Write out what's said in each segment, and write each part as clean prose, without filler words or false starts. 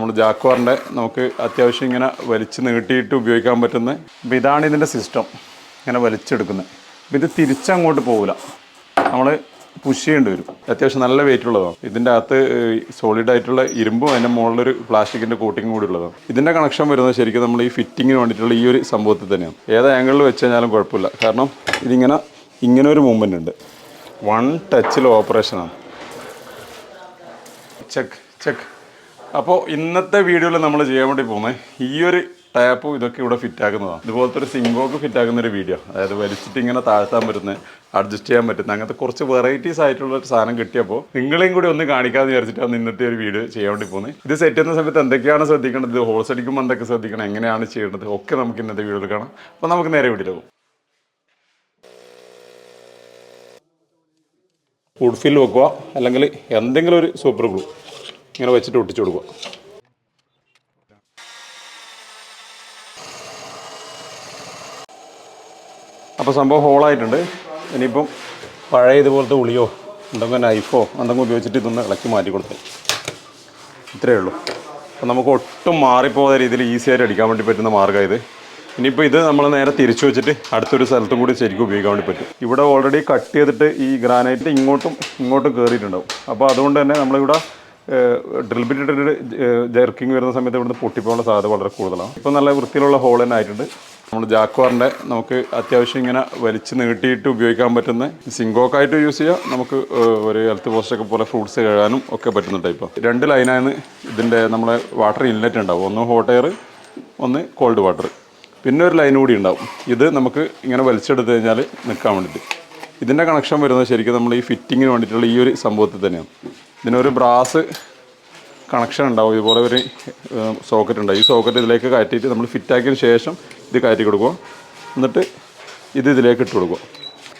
നമ്മൾ ജാക്വാറിൻ്റെ നമുക്ക് അത്യാവശ്യം ഇങ്ങനെ വലിച്ച് നീട്ടിയിട്ട് ഉപയോഗിക്കാൻ പറ്റുന്ന. അപ്പോൾ ഇതാണ് ഇതിൻ്റെ സിസ്റ്റം, ഇങ്ങനെ വലിച്ചെടുക്കുന്നത്. അപ്പോൾ ഇത് തിരിച്ചങ്ങോട്ട് പോകില്ല, നമ്മൾ പുഷ് ചെയ്യേണ്ടി വരും. അത്യാവശ്യം നല്ല വെയിറ്റ് ഉള്ളതാണ്. ഇതിൻ്റെ അകത്ത് സോളിഡ് ആയിട്ടുള്ള ഇരുമ്പും അതിൻ്റെ മുകളിലൊരു പ്ലാസ്റ്റിക്കിൻ്റെ കോട്ടിങ്ങും കൂടി ഉള്ളതാണ്. ഇതിൻ്റെ കണക്ഷൻ വരുന്നത് ശരിക്കും നമ്മൾ ഈ ഫിറ്റിങ്ങിന് വേണ്ടിയിട്ടുള്ള ഈ ഒരു സംഭവത്തിൽ തന്നെയാണ്. ഏത് ആംഗിളിൽ വെച്ച് കഴിഞ്ഞാലും കുഴപ്പമില്ല, കാരണം ഇങ്ങനെ ഒരു മൂവ്മെൻ്റ് ഉണ്ട്. വൺ ടച്ചിൽ ഓപ്പറേഷനാണ്. ചെക്ക്. അപ്പോൾ ഇന്നത്തെ വീഡിയോയിൽ നമ്മൾ ചെയ്യാൻ വേണ്ടി പോകുന്നത് ഈ ഒരു ടാപ്പും ഇതൊക്കെ ഇവിടെ ഫിറ്റാക്കുന്നതാണ്. ഇതുപോലത്തെ ഒരു സിങ്കോക്ക് ഫിറ്റാക്കുന്നൊരു വീഡിയോ, അതായത് വലിച്ചിട്ട് ഇങ്ങനെ താഴ്ത്താൻ പറ്റുന്നത്, അഡ്ജസ്റ്റ് ചെയ്യാൻ പറ്റുന്നത്, അങ്ങനത്തെ കുറച്ച് വെറൈറ്റീസ് ആയിട്ടുള്ള ഒരു സാധനം കിട്ടിയപ്പോൾ നിങ്ങളെയും കൂടി ഒന്ന് കാണിക്കാമെന്ന് വിചാരിച്ചിട്ടാണ് ഇന്നത്തെ ഒരു വീഡിയോ ചെയ്യാൻ വേണ്ടി പോകുന്നത്. ഇത് സെറ്റ് ചെയ്യുന്ന സമയത്ത് എന്തൊക്കെയാണ് ശ്രദ്ധിക്കേണ്ടത്, ഹോൾസ് അടിക്കുമ്പോൾ എന്തൊക്കെ ശ്രദ്ധിക്കണം, എങ്ങനെയാണ് ചെയ്യേണ്ടത് ഒക്കെ നമുക്ക് ഇന്നത്തെ വീഡിയോയിൽ കാണാം. അപ്പോൾ നമുക്ക് നേരെ വീഡിയോ പോകും. വുഡ് ഫിൽ വെക്കുക, അല്ലെങ്കിൽ എന്തെങ്കിലും ഒരു സൂപ്പർ ഗ്ലൂ ഇങ്ങനെ വെച്ചിട്ട് ഒട്ടിച്ചു കൊടുക്കുക. അപ്പോൾ സംഭവം ഹോളായിട്ടുണ്ട്. ഇനിയിപ്പം പഴയ ഇതുപോലത്തെ ഉളിയോ എന്തെങ്കിലും നൈഫോ എന്തെങ്കിലും ഉപയോഗിച്ചിട്ട് ഇതൊന്ന് ഇളക്കി മാറ്റി കൊടുത്തേ, ഇത്രയേ ഉള്ളൂ. അപ്പോൾ നമുക്ക് ഒട്ടും മാറിപ്പോകാത്ത രീതിയിൽ ഈസി ആയിട്ട് അടിക്കാൻ വേണ്ടി പറ്റുന്ന മാർഗ്ഗം ഇത്. ഇനിയിപ്പോൾ ഇത് നമ്മൾ നേരെ തിരിച്ചു വെച്ചിട്ട് അടുത്തൊരു സ്ഥലത്തും കൂടി ശരിക്കും ഉപയോഗിക്കാൻ വേണ്ടി പറ്റും. ഇവിടെ ഓൾറെഡി കട്ട് ചെയ്തിട്ട് ഈ ഗ്രാനൈറ്റ് ഇങ്ങോട്ടും കയറിയിട്ടുണ്ടാവും. അപ്പോൾ അതുകൊണ്ട് തന്നെ നമ്മളിവിടെ ഡ്രിൽ ബിറ്റ് ഇട്ടിട്ട് ജെർക്കിങ് വരുന്ന സമയത്ത് ഇവിടുന്ന് പൊട്ടിപ്പോകാനുള്ള സാധ്യത വളരെ കൂടുതലാണ്. ഇപ്പോൾ നല്ല വൃത്തിയിലുള്ള ഹോൾ തന്നെ ആയിട്ടുണ്ട്. നമ്മൾ ജാക്വാറിൻ്റെ നമുക്ക് അത്യാവശ്യം ഇങ്ങനെ വലിച്ച് നീട്ടിയിട്ട് ഉപയോഗിക്കാൻ പറ്റുന്ന സിങ്കോക്കായിട്ട് യൂസ് ചെയ്യാം. നമുക്ക് ഒരു ഹെൽത്ത് പോസ്റ്റൊക്കെ പോലെ ഫ്രൂട്ട്സ് കഴുകാനും ഒക്കെ പറ്റുന്ന ടൈപ്പ്. 2 ലൈനാണ് ഇതിൻ്റെ നമ്മളെ വാട്ടർ ഇൻലെറ്റ് ഉണ്ടാവും. ഒന്ന് ഹോട്ട് എയർ, ഒന്ന് കോൾഡ് വാട്ടർ, പിന്നെ ഒരു ലൈൻ കൂടി ഉണ്ടാവും. ഇത് നമുക്ക് ഇങ്ങനെ വലിച്ചെടുത്ത് കഴിഞ്ഞാൽ നിൽക്കാൻ വേണ്ടിയിട്ട്. ഇതിൻ്റെ കണക്ഷൻ വരുന്നത് ശരിക്കും നമ്മൾ ഈ ഫിറ്റിങ്ങിന് വേണ്ടിയിട്ടുള്ള ഈ ഒരു സംഭവത്തിൽ തന്നെയാണ്. ഇതിനൊരു ബ്രാസ് കണക്ഷൻ ഉണ്ടാവും. ഇതുപോലെ ഒരു സോക്കറ്റ് ഉണ്ടാവും. ഈ സോക്കറ്റ് ഇതിലേക്ക് കയറ്റിയിട്ട് നമ്മൾ ഫിറ്റാക്കിയതിന് ശേഷം ഇത് കയറ്റി കൊടുക്കുക. എന്നിട്ട് ഇതിലേക്ക് ഇട്ട് കൊടുക്കുക.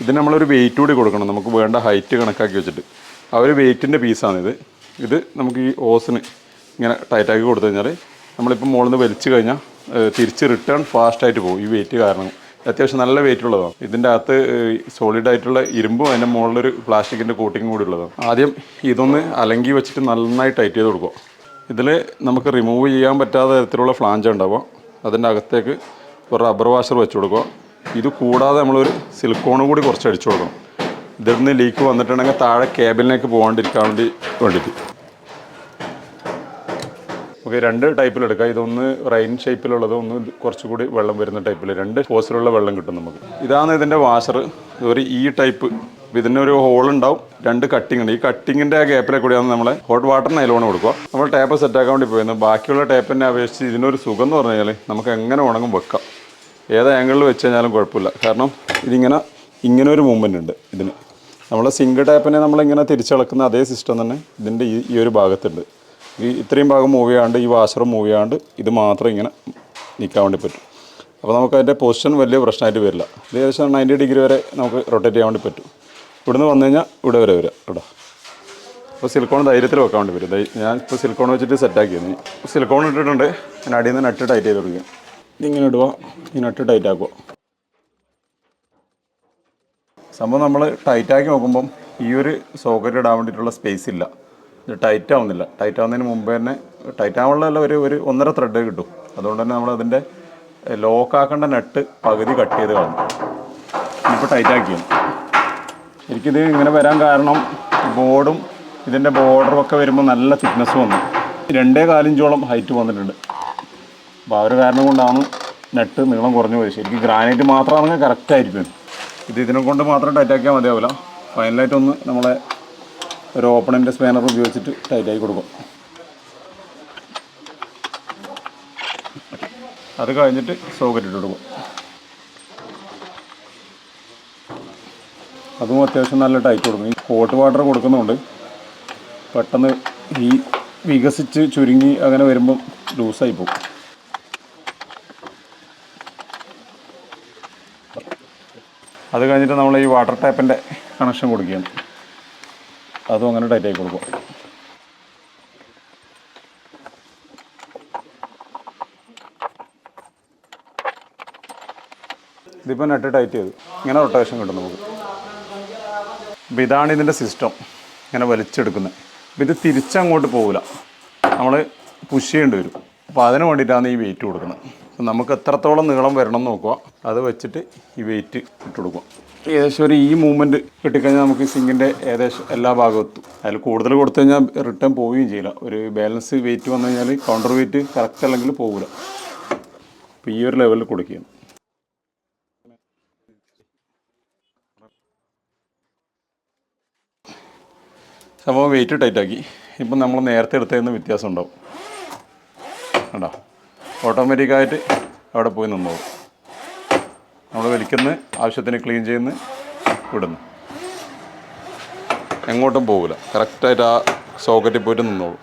ഇതിന് നമ്മളൊരു വെയിറ്റ് കൂടി കൊടുക്കണം, നമുക്ക് വേണ്ട ഹൈറ്റ് കണക്കാക്കി വെച്ചിട്ട്. ആ ഒരു വെയിറ്റിൻ്റെ പീസാണിത്. ഇത് നമുക്ക് ഈ ഓസിന് ഇങ്ങനെ ടൈറ്റാക്കി കൊടുത്തു കഴിഞ്ഞാൽ നമ്മളിപ്പോൾ മുകളിൽ നിന്ന് വലിച്ചു കഴിഞ്ഞാൽ തിരിച്ച് റിട്ടേൺ ഫാസ്റ്റായിട്ട് പോകും. ഈ വെയിറ്റ് കാരണം അത്യാവശ്യം നല്ല വെയിറ്റ് ഉള്ളതാണ്. ഇതിൻ്റെ അകത്ത് സോളിഡ് ആയിട്ടുള്ള ഇരുമ്പും അതിൻ്റെ മുകളിലൊരു പ്ലാസ്റ്റിക്കിൻ്റെ കോട്ടിങ്ങും കൂടി ഉള്ളതാണ്. ആദ്യം ഇതൊന്ന് അലങ്കി വെച്ചിട്ട് നന്നായി ടൈറ്റ് ചെയ്ത് കൊടുക്കുക. ഇതിൽ നമുക്ക് റിമൂവ് ചെയ്യാൻ പറ്റാത്ത തരത്തിലുള്ള ഫ്ലാഞ്ച് ഉണ്ടാവുക. അതിൻ്റെ അകത്തേക്ക് ഒരു റബ്ബർ വാഷർ വെച്ച് കൊടുക്കുക. ഇത് കൂടാതെ നമ്മളൊരു സിലിക്കോണും കൂടി കുറച്ച് അടിച്ചു കൊടുക്കണം. ഇതിൽ നിന്ന് ലീക്ക് വന്നിട്ടുണ്ടെങ്കിൽ താഴെ കേബിളിലേക്ക് പോകാണ്ടിരിക്കാൻ വേണ്ടിയിട്ട്. ഓക്കെ, 2 ടൈപ്പിലെടുക്കാം. ഇതൊന്ന് റൈൻ ഷേപ്പിലുള്ളത്, ഒന്ന് കുറച്ചുകൂടി വെള്ളം വരുന്ന ടൈപ്പിൽ. 2 ഫോഴ്സിലുള്ള വെള്ളം കിട്ടും നമുക്ക്. ഇതാണ് ഇതിൻ്റെ വാഷർ. ഒരു ഈ ടൈപ്പ്. ഇതിനൊരു ഹോൾ ഉണ്ടാവും, 2 കട്ടിങ് ഉണ്ട്. ഈ കട്ടിങ്ങിൻ്റെ ആ ഗ്യാപ്പിലെ കൂടിയാണ് നമ്മളെ ഹോട്ട് വാട്ടർ നൈലോൺ കൊടുക്കുക. നമ്മൾ ടാപ്പ് സെറ്റാക്കാൻ വേണ്ടി പോയിരുന്നു. ബാക്കിയുള്ള ടാപ്പിനെ അപേക്ഷിച്ച് ഇതിനൊരു സുഖം എന്ന് പറഞ്ഞു കഴിഞ്ഞാൽ നമുക്ക് എങ്ങനെ ഉണങ്ങും വെക്കാം. ഏത് ആംഗിളിൽ വെച്ച് കഴിഞ്ഞാലും കുഴപ്പമില്ല, കാരണം ഇങ്ങനെ ഒരു മൂവ്മെൻ്റ് ഉണ്ട് ഇതിന്. നമ്മളെ സിങ്ക് ടാപ്പിനെ നമ്മളിങ്ങനെ തിരിച്ചിളക്കുന്ന അതേ സിസ്റ്റം തന്നെ ഇതിൻ്റെ ഈ ഒരു ഭാഗത്തുണ്ട്. ഇത്രയും ഭാഗം മൂവ് ചെയ്യാണ്ട്, ഈ വാഷറും മൂവ് ചെയ്യാണ്ട്, ഇത് മാത്രം ഇങ്ങനെ നിൽക്കാൻ വേണ്ടി പറ്റും. അപ്പോൾ നമുക്ക് അതിൻ്റെ പൊസിഷൻ വലിയ പ്രശ്നമായിട്ട് വരില്ല. ഇത് ഏകദേശം 90 ഡിഗ്രി വരെ നമുക്ക് റൊട്ടേറ്റ് ചെയ്യാൻ വേണ്ടി പറ്റും. ഇവിടുന്ന് വന്നു കഴിഞ്ഞാൽ ഇവിടെ വരെ വരിക ഇവിടെ. അപ്പോൾ സിലിക്കോൺ ധൈര്യത്തിൽ വെക്കാൻ വേണ്ടി വരും. ഞാൻ ഇപ്പോൾ സിലിക്കോൺ വെച്ചിട്ട് സെറ്റാക്കിയിരുന്നു. സിലിക്കോൺ ഇട്ടിട്ടുണ്ട്. ഞാൻ അടിയിൽ നിന്ന് നട്ട് ടൈറ്റ് ചെയ്ത് കൊടുക്കുക. ഇതിങ്ങനെ ഇടുക, ഈ നട്ട് ടൈറ്റ് ആക്കുക. സംഭവം നമ്മൾ ടൈറ്റാക്കി നോക്കുമ്പം ഈ ഒരു സോക്കറ്റ് ഇടാൻ വേണ്ടിയിട്ടുള്ള സ്പേസ് ഇല്ല. ഇത് ടൈറ്റ് ആവുന്നില്ല. ടൈറ്റ് ആവുന്നതിന് മുമ്പ് തന്നെ ടൈറ്റ് ആവുള്ളതല്ല, ഒരു 1.5 ത്രെഡ് കിട്ടും. അതുകൊണ്ട് തന്നെ നമ്മളതിൻ്റെ ലോക്കാക്കേണ്ട നട്ട് പകുതി കട്ട് ചെയ്ത് കളഞ്ഞു. ഇപ്പോൾ ടൈറ്റാക്കിയാണ്. എനിക്കിത് ഇങ്ങനെ വരാൻ കാരണം ബോർഡും ഇതിൻ്റെ ബോർഡറും ഒക്കെ വരുമ്പോൾ നല്ല തിക്നെസ് വന്നു. 2.25 ഇഞ്ചോളം ഹൈറ്റ് വന്നിട്ടുണ്ട്. അപ്പോൾ ആ ഒരു കാരണം കൊണ്ടാണ് നട്ട് നീളം കുറഞ്ഞു പോയത്. ശരിക്കും ഗ്രാനൈറ്റ് മാത്രമാണെങ്കിൽ കറക്റ്റായിരിക്കും. ഇതിനെ കൊണ്ട് മാത്രം ടൈറ്റാക്കിയാൽ മതിയാവില്ല. ഫൈനലായിട്ടൊന്ന് നമ്മളെ ഒരു ഓപ്പണിൻ്റെ സ്പാനർ ഉപയോഗിച്ചിട്ട് ടൈറ്റാക്കി കൊടുക്കും. അത് കഴിഞ്ഞിട്ട് സോക്കറ്റ് ഇട്ട് കൊടുക്കും. അതും അത്യാവശ്യം നല്ല ടൈറ്റ് കൊടുക്കും. ഈ ഹോട്ട് വാട്ടർ കൊടുക്കുന്നുണ്ട് പെട്ടെന്ന് ഈ വികസിച്ച് ചുരുങ്ങി അങ്ങനെ വരുമ്പം ലൂസായി പോകും. അത് കഴിഞ്ഞിട്ട് നമ്മൾ ഈ വാട്ടർ ടാപ്പിൻ്റെ കണക്ഷൻ കൊടുക്കുകയാണ്. അതും അങ്ങനെ ടൈറ്റായി കൊടുക്കും. ഇതിപ്പോൾ നെറ്റ് ടൈറ്റ് ചെയ്തു. ഇങ്ങനെ റൊട്ടേഷൻ കിട്ടും നമുക്ക്. അപ്പോൾ ഇതാണ് ഇതിൻ്റെ സിസ്റ്റം, ഇങ്ങനെ വലിച്ചെടുക്കുന്നത്. അപ്പോൾ ഇത് തിരിച്ചങ്ങോട്ട് പോകില്ല, നമ്മൾ പുഷ് ചെയ്യേണ്ടി വരും. അപ്പോൾ അതിന് വേണ്ടിയിട്ടാണ് ഈ വെയിറ്റ് കൊടുക്കുന്നത്. നമുക്ക് എത്രത്തോളം നീളം വരണം എന്ന് നോക്കുക, അത് വെച്ചിട്ട് ഈ വെയിറ്റ് ഇട്ട് കൊടുക്കുക. ഏകദേശം ഒരു ഈ മൂവ്മെൻറ്റ് കിട്ടിക്കഴിഞ്ഞാൽ നമുക്ക് സിങ്കിൻ്റെ ഏകദേശം എല്ലാ ഭാഗവും എത്തും. അതിൽ കൂടുതൽ കൊടുത്തു കഴിഞ്ഞാൽ റിട്ടേൺ പോവുകയും ചെയ്യില്ല. ഒരു ബാലൻസ് വെയിറ്റ് വന്നു കഴിഞ്ഞാൽ കൗണ്ടർ വെയിറ്റ് കറക്റ്റ് അല്ലെങ്കിൽ പോകില്ല. അപ്പോൾ ഈ ഒരു ലെവലിൽ കൊടുക്കുകയാണ്. സംഭവം വെയിറ്റ് ടൈറ്റാക്കി. ഇപ്പം നമ്മൾ നേരത്തെ എടുത്തതിന് വ്യത്യാസം ഉണ്ടാവും. കണ്ടോ, ഓട്ടോമാറ്റിക്കായിട്ട് അവിടെ പോയി നിന്നോളൂ. നമ്മൾ വലിക്കുന്ന ആവശ്യത്തിന് ക്ലീൻ ചെയ്യുന്ന വിടുന്നു, എങ്ങോട്ടും പോകില്ല. കറക്റ്റായിട്ട് ആ സോക്കറ്റിൽ പോയിട്ട് നിന്നോളൂ.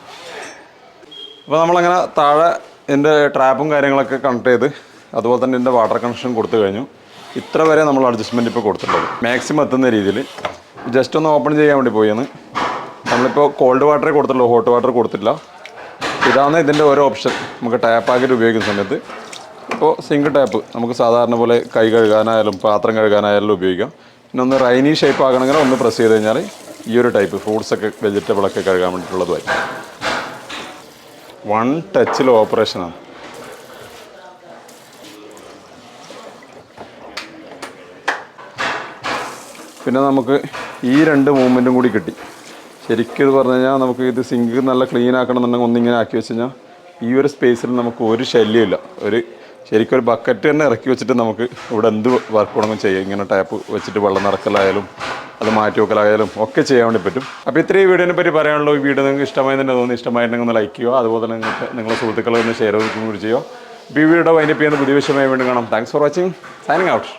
അപ്പോൾ നമ്മളങ്ങനെ താഴെ എൻ്റെ ട്രാപ്പും കാര്യങ്ങളൊക്കെ കണക്ട് ചെയ്ത് അതുപോലെ തന്നെ എൻ്റെ വാട്ടർ കണക്ഷൻ കൊടുത്തു കഴിഞ്ഞു. ഇത്ര വരെ നമ്മൾ അഡ്ജസ്റ്റ്മെൻറ്റ് ഇപ്പോൾ കൊടുത്തിട്ടുള്ളത്. മാക്സിമം എത്തുന്ന രീതിയിൽ ജസ്റ്റ് ഒന്ന് ഓപ്പൺ ചെയ്യാൻ വേണ്ടി പോയെന്ന്. നമ്മളിപ്പോൾ കോൾഡ് വാട്ടറേ കൊടുത്തുള്ളൂ, ഹോട്ട് വാട്ടർ കൊടുത്തിട്ടില്ല. ഇതാണ് ഇതിൻ്റെ ഓരോ ഓപ്ഷൻ. നമുക്ക് ടാപ്പാക്കിയിട്ട് ഉപയോഗിക്കുന്ന സമയത്ത് ഇപ്പോൾ സിങ്ക് ടാപ്പ് നമുക്ക് സാധാരണ പോലെ കൈ കഴുകാനായാലും പാത്രം കഴുകാനായാലും ഉപയോഗിക്കാം. പിന്നെ ഒന്ന് റൈനി ഷേപ്പ് ആകണമെങ്കിൽ ഒന്ന് പ്രസ് ചെയ്ത് കഴിഞ്ഞാൽ ഈ ഒരു ടൈപ്പ് ഫ്രൂട്ട്സൊക്കെ വെജിറ്റബിളൊക്കെ കഴുകാൻ വേണ്ടിയിട്ടുള്ളതുമായിരിക്കും. വൺ ടച്ചിൽ ഓപ്പറേഷനാണ്. പിന്നെ നമുക്ക് ഈ 2 മൂവ്മെൻറ്റും കൂടി കിട്ടി. ശരിക്കും ഇത് പറഞ്ഞു കഴിഞ്ഞാൽ നമുക്ക് ഇത് സിങ്ക് നല്ല ക്ലീൻ ആക്കണമെന്നുണ്ടെങ്കിൽ ഒന്നിങ്ങനെ ആക്കി വെച്ച് കഴിഞ്ഞാൽ ഈ ഒരു സ്പേസിൽ നമുക്ക് ഒരു ശല്യമില്ല. ശരിക്കും ഒരു ബക്കറ്റ് തന്നെ ഇറക്കി വെച്ചിട്ട് നമുക്ക് ഇവിടെ എന്ത് വർക്ക് വേണമെങ്കിലും ചെയ്യാം. ഇങ്ങനെ ടാപ്പ് വെച്ചിട്ട് വെള്ളം നിറക്കലായാലും അത് മാറ്റി വെക്കലായാലും ഒക്കെ ചെയ്യാൻ വേണ്ടി പറ്റും. അപ്പോൾ ഇത്രയും വീഡിയോനെ പറ്റി പറയാനുള്ളൂ. ഈ വീഡിയോ നിങ്ങൾക്ക് ഇഷ്ടമായി തന്നെ തോന്നി, ഇഷ്ടമായിട്ടുണ്ടെങ്കിൽ ഒന്ന് ലൈക്ക് ചെയ്യുക. അതുപോലെ തന്നെ നിങ്ങളുടെ സുഹൃത്തുക്കളെ ഒന്ന് ഷെയർ കൂടി ചെയ്യുക. അപ്പോൾ ഈ വീഡിയോ വൈൻഡപ്പ് ചെയ്യുന്ന പുതിയ വിഷയമായി വീണ്ടും കാണാം. Thanks for watching. Signing out.